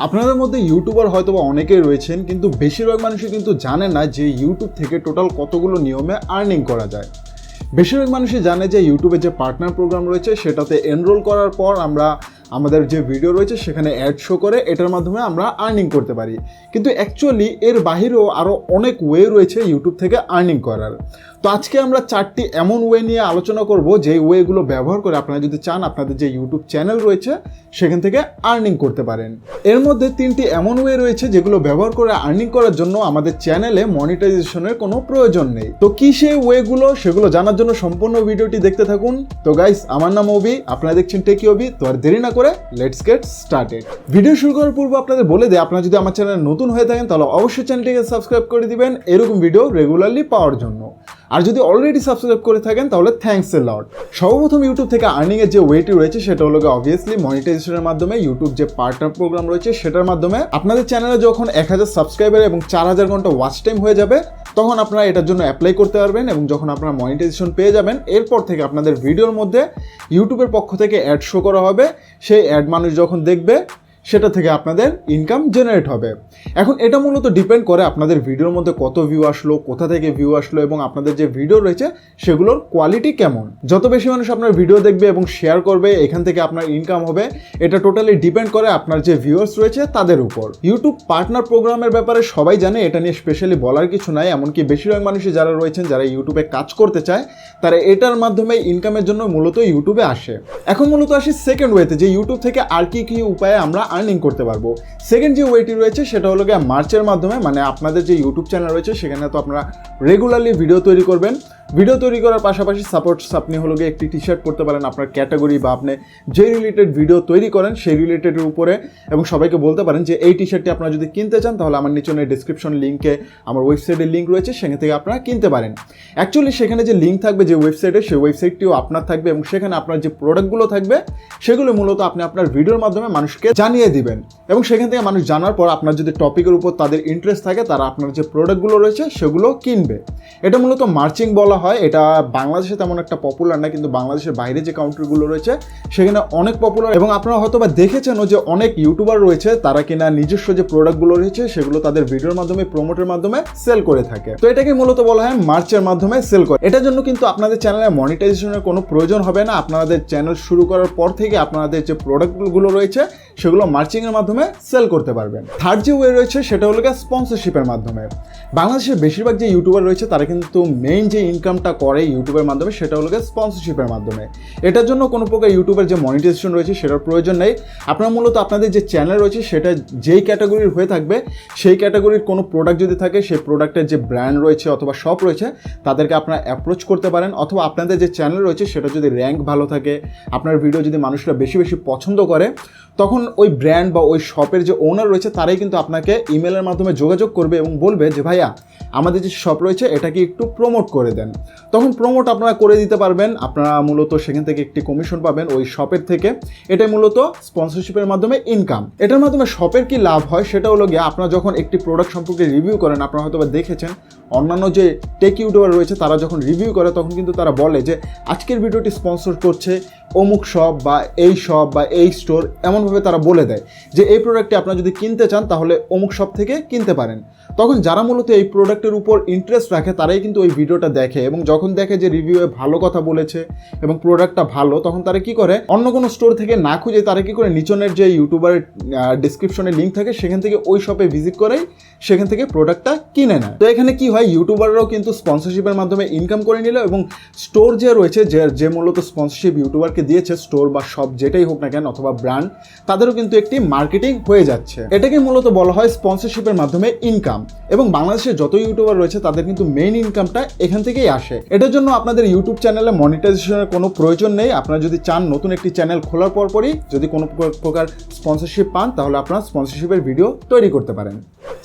আপনাদের মধ্যে ইউটিউবার হয়তো বা অনেকেই রয়েছেন, কিন্তু বেশিরভাগ মানুষই কিন্তু জানে না যে ইউটিউব থেকে টোটাল কতগুলো নিয়মে আর্নিং করা যায়। বেশিরভাগ মানুষই জানে যে ইউটিউবে যে পার্টনার প্রোগ্রাম রয়েছে সেটাতে এনরোল করার পর আমরা আমাদের যে ভিডিও রয়েছে সেখানে অ্যাড শো করে এটার মাধ্যমে আমরা আর্নিং করতে পারি। কিন্তু অ্যাকচুয়ালি এর বাহিরেও আরও অনেক ওয়ে রয়েছে ইউটিউব থেকে আর্নিং করার। তো আজকে আমরা 4টি এমন ওয়ে নিয়ে আলোচনা করব যেই ওয়েগুলো ব্যবহার করে আপনারা যদি চান আপনাদের যে ইউটিউব চ্যানেল রয়েছে সেখান থেকে আর্নিং করতে পারেন। এর মধ্যে 3টি এমন ওয়ে রয়েছে যেগুলো ব্যবহার করে আর্নিং করার জন্য আমাদের চ্যানেলে মনিটাইজেশনের কোনো প্রয়োজন নেই। তো কি সেই ওয়েগুলো, সেগুলো জানার জন্য সম্পূর্ণ ভিডিওটি দেখতে থাকুন। তো গাইস, আমার নাম অভি, আপনারা দেখছেন টেকি অভি। তো আর দেরি না করে লেটস গেট স্টার্টেড। ভিডিও শুরু করার পূর্বে আপনাদের বলে দেয়, আপনারা যদি আমার চ্যানেলে নতুন হয়ে থাকেন তাহলে অবশ্যই চ্যানেলটিকে সাবস্ক্রাইব করে দিবেন এরকম ভিডিও রেগুলারলি পাওয়ার জন্য। আর যদি অলরেডি সাবস্ক্রাইব করে থাকেন তাহলে থ্যাঙ্কস এ লট। সর্বপ্রথম ইউটিউব থেকে আর্নিং এর যে ওয়েটি রয়েছে সেটা হলো অবভিয়াসলি মনিটাইজেশনের মাধ্যমে। ইউটিউব যে পার্টনার প্রোগ্রাম রয়েছে সেটার মাধ্যমে আপনাদের চ্যানেলে যখন 1000 সাবস্ক্রাইবার এবং 4000 ঘন্টা ওয়াচ টাইম হয়ে যাবে তখন আপনারা এটার জন্য অ্যাপ্লাই করতে পারবেন, এবং যখন আপনারা মনিটাইজেশন পেয়ে যাবেন এরপর থেকে আপনাদের ভিডিওর মধ্যে ইউটিউবের পক্ষ থেকে অ্যাড শো করা হবে। সেই অ্যাড মানুষ যখন দেখবে সেটা থেকে আপনাদের ইনকাম জেনারেট হবে। এখন এটা মূলত ডিপেন্ড করে আপনাদের ভিডিওর মধ্যে কত ভিউ আসলো, কোথা থেকে ভিউ আসলো, এবং আপনাদের যে ভিডিও রয়েছে সেগুলোর কোয়ালিটি কেমন। যত বেশি মানুষ আপনার ভিডিও দেখবে এবং শেয়ার করবে এখান থেকে আপনার ইনকাম হবে। এটা টোটালি ডিপেন্ড করে আপনার যে ভিউয়ার্স রয়েছে তাদের উপর। ইউটিউব পার্টনার প্রোগ্রামের ব্যাপারে সবাই জানে, এটা নিয়ে স্পেশালি বলার কিছু নাই। এমনকি বেশিরভাগ মানুষই যারা রয়েছেন যারা ইউটিউবে কাজ করতে চায় তারা এটার মাধ্যমে ইনকামের জন্য মূলত ইউটিউবে আসে। এখন মূলত আসি সেকেন্ড ওয়েতে, যে ইউটিউব থেকে আর কি কি উপায়ে আমরা আর্নিং করতে পারবো। সেকেন্ড যে ওয়েটি রয়েছে সেটা হলো গিয়ে মার্চের মাধ্যমে। মানে আপনাদের যে ইউটিউব চ্যানেল রয়েছে সেখানে তো আপনারা রেগুলারলি ভিডিও তৈরি করবেন। ভিডিও তৈরি করার পাশাপাশি সাপোর্টস আপনি হলো গিয়ে একটি টি শার্ট পরতে পারেন আপনার ক্যাটাগরি বা আপনি যে রিলেটেড ভিডিও তৈরি করেন সেই রিলেটেডের উপরে, এবং সবাইকে বলতে পারেন যে এই টি শার্টটি আপনারা যদি কিনতে চান তাহলে আমার নিচনে ডিসক্রিপশন লিঙ্কে আমার ওয়েবসাইটের লিঙ্ক রয়েছে, সেখান থেকে আপনারা কিনতে পারেন। অ্যাকচুয়ালি সেখানে যে লিঙ্ক থাকবে যে ওয়েবসাইটে, সেই ওয়েবসাইটটিও আপনার থাকবে, এবং সেখানে আপনার যে প্রোডাক্টগুলো থাকবে সেগুলো মূলত আপনি আপনার ভিডিওর মাধ্যমে মানুষকে জানিয়ে দিবেন, এবং সেখান থেকে মানুষ জানার পর আপনার যদি টপিকের উপর তাদের ইন্টারেস্ট থাকে তারা আপনার যে প্রোডাক্টগুলো রয়েছে সেগুলো কিনবে। এটা মূলত মার্চিং বলা হয়। এটা বাংলাদেশে তেমন একটা পপুলার না, কিন্তু বাংলাদেশের বাইরে যে কাউন্ট্রিগুলো রয়েছে সেখানে অনেক পপুলার। এবং আপনারা হয়তো বা দেখেছেনও যে অনেক ইউটিউবার রয়েছে তারা কিনা নিজস্ব যে প্রোডাক্টগুলো রয়েছে সেগুলো তাদের ভিডিওর মাধ্যমে প্রমোটের মাধ্যমে সেল করে থাকে। তো এটাকে মূলত বলা হয় মার্চের মাধ্যমে সেল করে। এটার জন্য কিন্তু আপনাদের চ্যানেলে মনিটাইজেশনের কোনো প্রয়োজন হবে না। আপনাদের চ্যানেল শুরু করার পর থেকে আপনাদের যে প্রোডাক্টগুলো রয়েছে সেগুলো মার্চিংয়ের মাধ্যমে সেল করতে পারবেন। থার্ড যে ওয়ে রয়েছে সেটা হলো স্পন্সরশিপের মাধ্যমে। বাংলাদেশের বেশিরভাগ যে ইউটিউবার রয়েছে তারা কিন্তু মেইন যে ইনকামটা করে ইউটিউবের মাধ্যমে সেটা হলো স্পন্সরশিপের মাধ্যমে। এটার জন্য কোনো প্রকার ইউটিউবের যে মনিটাইজেশন রয়েছে সেটার প্রয়োজন নেই। আপনারা মূলত আপনাদের যে চ্যানেল রয়েছে সেটা যেই ক্যাটাগরির হয়ে থাকবে সেই ক্যাটাগরির কোনো প্রোডাক্ট যদি থাকে সেই প্রোডাক্টের যে ব্র্যান্ড রয়েছে অথবা শপ রয়েছে তাদেরকে আপনারা অ্যাপ্রোচ করতে পারেন, অথবা আপনাদের যে চ্যানেল রয়েছে সেটা যদি র্যাঙ্ক ভালো থাকে, আপনার ভিডিও যদি মানুষরা বেশি বেশি পছন্দ করে, তখন ওই ব্র্যান্ড বা ওই শপের যে ওনার রয়েছে তারাই কিন্তু আপনাকে ইমেলের মাধ্যমে যোগাযোগ করবে এবং বলবে যে ভাইয়া আমাদের যে শপ রয়েছে এটাকে একটু প্রমোট করে দেন। তখন প্রমোট আপনারা করে দিতে পারবেন। আপনারা মূলত সেখান থেকে একটি কমিশন পাবেন ওই শপের থেকে। এটাই মূলত স্পন্সরশিপের মাধ্যমে ইনকাম। এটার মাধ্যমে শপের কি লাভ হয় সেটা হলো গিয়ে আপনারা যখন একটি প্রোডাক্ট সম্পর্কে রিভিউ করেন, আপনারা হয়তো বা দেখেছেন অন্যান্য যে টেক ইউটিউবার রয়েছে তারা যখন রিভিউ করে তখন কিন্তু তারা বলে যে আজকের ভিডিওটি স্পন্সর করছে অমুক শপ বা এই শপ বা এই স্টোর, এমনভাবে তারা বলে দেয় যে এই প্রোডাক্টটি আপনারা যদি কিনতে চান তাহলে অমুক শপ থেকে কিনতে পারেন। তখন যারা মূলত এই প্রোডাক্টের উপর ইন্টারেস্ট রাখে তারাই কিন্তু ওই ভিডিওটা দেখে, এবং যখন দেখে যে রিভিউয়ে ভালো কথা বলেছে এবং প্রোডাক্টটা ভালো, তখন তারা কি করে অন্য কোনো স্টোর থেকে না খুঁজে তারা কি করে নিচনের যে ইউটিউবারের ডিসক্রিপশনে লিঙ্ক থাকে সেখান থেকে ওই শপে ভিজিট করেই সেখান থেকে প্রোডাক্টটা কিনে নেয়। তো এখানে কি হয়, ইউটিউবাররাও কিন্তু স্পন্সরশিপের মাধ্যমে ইনকাম করে নিল, এবং স্টোর যে রয়েছে যে মূলত স্পন্সরশিপ ইউটিউবারকে দিয়েছে, স্টোর বা শপ যেটাই হোক না কেন অথবা ব্র্যান্ড, তাদেরও কিন্তু একটি মার্কেটিং হয়ে যাচ্ছে। এটাকে মূলত বলা হয় স্পন্সরশিপের মাধ্যমে ইনকাম। এবং বাংলাদেশের যত ইউটিউবার রয়েছে তাদের কিন্তু মেইন ইনকামটা এখান থেকেই আসে। এটার জন্য আপনাদের ইউটিউব চ্যানেলে মনিটাইজেশনের কোনো প্রয়োজন নেই। আপনারা যদি চান নতুন একটি চ্যানেল খোলার পরই যদি কোনো প্রকার স্পন্সরশিপ পান তাহলে আপনারা স্পন্সরশিপের ভিডিও তৈরি করতে পারেন।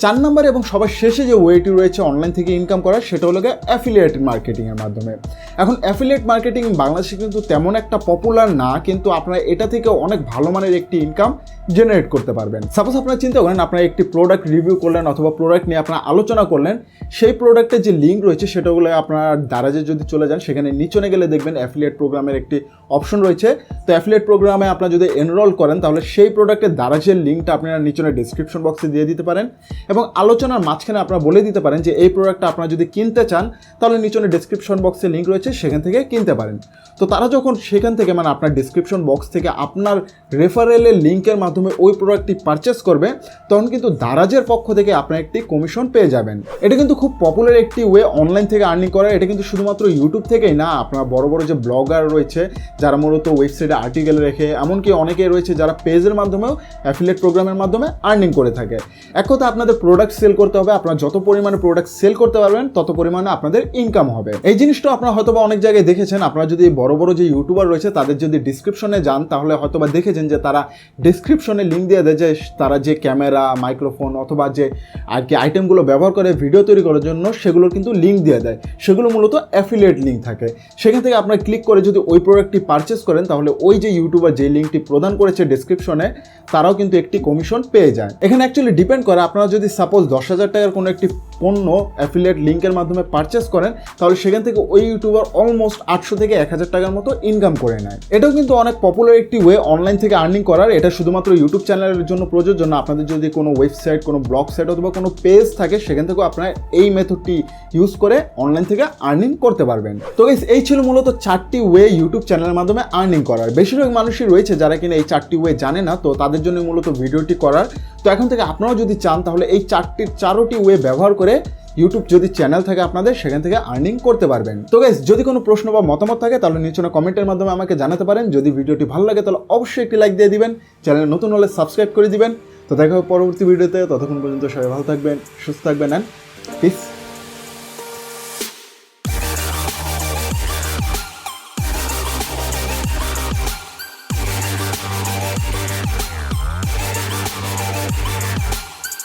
4 নম্বর এবং সবার শেষে যে ওয়েটি রয়েছে অনলাইন থেকে ইনকাম করার, সেটা হলো অ্যাফিলিয়েট মার্কেটিংয়ের মাধ্যমে। এখন অ্যাফিলিয়েট মার্কেটিং বাংলাদেশে কিন্তু তেমন একটা পপুলার না, কিন্তু আপনারা এটা থেকে অনেক ভালো মানের একটি ইনকাম জেনারেট করতে পারবেন। সাপোজ আপনারা চিন্তা করেন আপনারা একটি প্রোডাক্ট রিভিউ করলেন অথবা প্রোডাক্ট নিয়ে আপনারা আলোচনা করলেন, সেই প্রোডাক্টের যে লিঙ্ক রয়েছে সেটাগুলো আপনার দারাজে যদি চলে যান, সেখানে নিচনে গেলে দেখবেন অ্যাফিলিয়েট প্রোগ্রামের একটি অপশন রয়েছে। তো অ্যাফিলিয়েট প্রোগ্রামে আপনারা যদি এনরোল করেন তাহলে সেই প্রোডাক্টের দারাজের লিঙ্কটা আপনারা নিচনে ডিসক্রিপশন বক্সে দিয়ে দিতে পারেন এবং আলোচনার মাঝখানে আপনারা বলে দিতে পারেন যে এই প্রোডাক্টটা আপনারা যদি কিনতে চান তাহলে নিচনে ডিসক্রিপশন বক্সে লিঙ্ক রয়েছে, সেখান থেকে কিনতে পারেন। তো তারা যখন সেখান থেকে মানে আপনার ডিসক্রিপশন বক্স থেকে আপনার রেফারেলের লিঙ্কের মাধ্যমে ওই প্রোডাক্টটি পারচেস করবে, তখন কিন্তু দারাজের পক্ষ থেকে আপনার একটি কমিশন পেয়ে যাবেন। এটা কিন্তু খুব পপুলার একটি ওয়ে অনলাইন থেকে আর্নিং করার। এটা কিন্তু শুধুমাত্র ইউটিউব থেকেই না, আপনার বড় বড় যে ব্লগার রয়েছে যারা মূলত ওয়েবসাইটে আর্টিকেল রেখে, এমনকি অনেকেই রয়েছে যারা পেজের মাধ্যমেও অ্যাফিলিয়েট প্রোগ্রামের মাধ্যমে আর্নিং করে থাকে। এক কথা আপনাদের প্রোডাক্ট সেল করতে হবে, আপনারা যত পরিমাণে প্রোডাক্ট সেল করতে পারবেন তত পরিমাণে আপনাদের ইনকাম হবে। এই জিনিসটা আপনারা হয়তোবা অনেক জায়গায় দেখেছেন। আপনারা যদি বড় বড় যে ইউটিউবার রয়েছে তাদের যদি ডিসক্রিপশনে যান তাহলে হয়তোবা দেখেছেন যে তারা ডিসক্রিপশনে লিঙ্ক দিয়ে দেয় যে তারা যে ক্যামেরা, মাইক্রোফোন অথবা যে আর কি আইটেমগুলো ব্যবহার করে ভিডিও তৈরি করার জন্য সেগুলোর কিন্তু লিঙ্ক দিয়ে দেয়। সেগুলো মূলত অ্যাফিলিয়েট লিঙ্ক থাকে। সেখান থেকে আপনারা ক্লিক করে যদি ওই প্রোডাক্টটি পারচেস করেন তাহলে ওই যে ইউটিউবার যে লিঙ্কটি প্রদান করেছে ডিসক্রিপশনে তারাও কিন্তু একটি কমিশন পেয়ে যায়। এখানে অ্যাকচুয়ালি ডিপেন্ড করে আপনারা যদি সাপোজ 10,000 টাকার কোনো একটি পণ্য অ্যাফিলিয়েট লিঙ্কের মাধ্যমে পারচেস করেন তাহলে সেখান থেকে ওই ইউটিউবার অলমোস্ট 800 থেকে 1000 টাকার মতো ইনকাম করে নেয়। এটাও কিন্তু অনেক পপুলার একটি ওয়ে অনলাইন থেকে আর্নিং করার। এটা শুধুমাত্র ইউটিউব চ্যানেলের জন্য প্রযোজ্য না, আপনাদের যদি কোনো ওয়েবসাইট, কোনো ব্লগ সাইট অথবা কোনো পেজ থাকে সেখান থেকেও আপনারা এই মেথডটি ইউজ করে অনলাইন থেকে আর্নিং করতে পারবেন। তো গাইস, এই ছিল মূলত 4টি ওয়ে ইউটিউব চ্যানেলের মাধ্যমে আর্নিং করার। বেশিরভাগ মানুষই রয়েছে যারা কিনা এই 4টি ওয়ে জানে না, তো তাদের জন্য মূলত ভিডিওটি করার। তো এখন থেকে আপনারাও যদি চান তাহলে এই 4টি ওয়ে ব্যবহার করে ইউটিউব যদি চ্যানেল থাকে আপনাদের, সেখান থেকে আর্নিং করতে পারবেন। তো গাইস, যদি কোনো প্রশ্ন বা মতামত থাকে তাহলে নিচে কমেন্টের মাধ্যমে আমাকে জানাতে পারেন। যদি ভিডিওটি ভালো লাগে তাহলে অবশ্যই একটি লাইক দিয়ে দিবেন, চ্যানেল নতুন হলে সাবস্ক্রাইব করে দিবেন। তো দেখা হবে পরবর্তী ভিডিওতে। ততক্ষণ পর্যন্ত সবাই ভালো থাকবেন, সুস্থ থাকবেন, অ্যান্ড পিস।